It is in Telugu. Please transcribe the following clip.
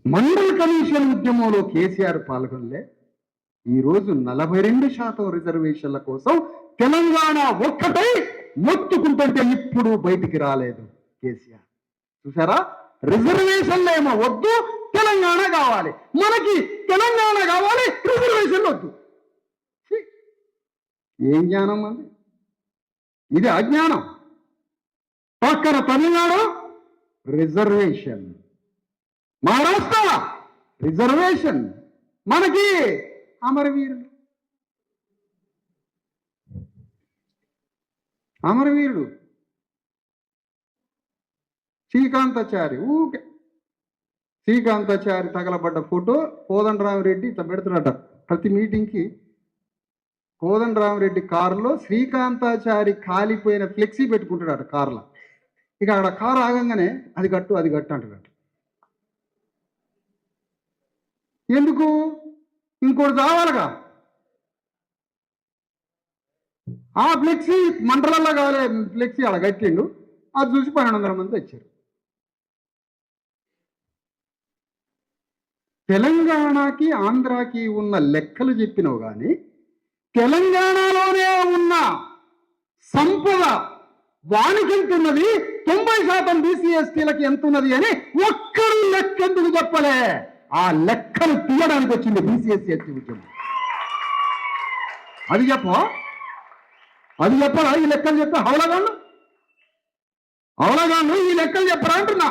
మండల కమిషన్ ఉద్యమంలో కేసీఆర్ పాల్గొనలే. ఈరోజు 42% రిజర్వేషన్ల కోసం తెలంగాణ ఒక్కటై మొత్తుకుంటుంటే ఇప్పుడు బయటికి రాలేదు కేసీఆర్. చూసారా, రిజర్వేషన్లు ఏమో వద్దు, తెలంగాణ కావాలి. మనకి తెలంగాణ కావాలి, రిజర్వేషన్లు వద్దు. ఏం జ్ఞానం అండి ఇది? అజ్ఞానం. పక్కన తమిళనాడు రిజర్వేషన్, మహారాష్ట్ర రిజర్వేషన్, మనకి అమరవీరుడు. అమరవీరుడు శ్రీకాంతాచారి. ఊకే శ్రీకాంతాచారి తగలబడ్డ ఫోటో కోదండరామిరెడ్డి ఇట్లా పెడుతున్నాడ ప్రతి మీటింగ్కి. కోదండరామిరెడ్డి కారులో శ్రీకాంతాచారి కాలిపోయిన ఫ్లెక్సీ పెట్టుకుంటాడట కారులో. ఇక అక్కడ కారు ఆగంగానే అది కట్టు అది కట్టు అంటాడట. ఎందుకు? ఇంకోటి కావాలిగా. ఆ ఫ్లెక్సీ మంటలల్లో కాలే ఫ్లెక్సీ అలా కట్టిండు. అది చూసి 1200 మంది వచ్చారు. తెలంగాణకి ఆంధ్రాకి ఉన్న లెక్కలు చెప్పినవు కానీ తెలంగాణలోనే ఉన్న సంపద వానికి ఎంతున్నది, 90% బీసీ ఎస్టీలకి ఎంతున్నది అని ఒక్కరు లెక్కెందుకు చెప్పలే? ఆ లెక్కలు తీయడానికి వచ్చింది బీసీ ఎస్సీ ఎస్టీ ఉద్యమం. అది చెప్పరా? ఈ లెక్కలు చెప్పా అవలగాళ్ళు ఈ లెక్కలు చెప్పరా అంటున్నా.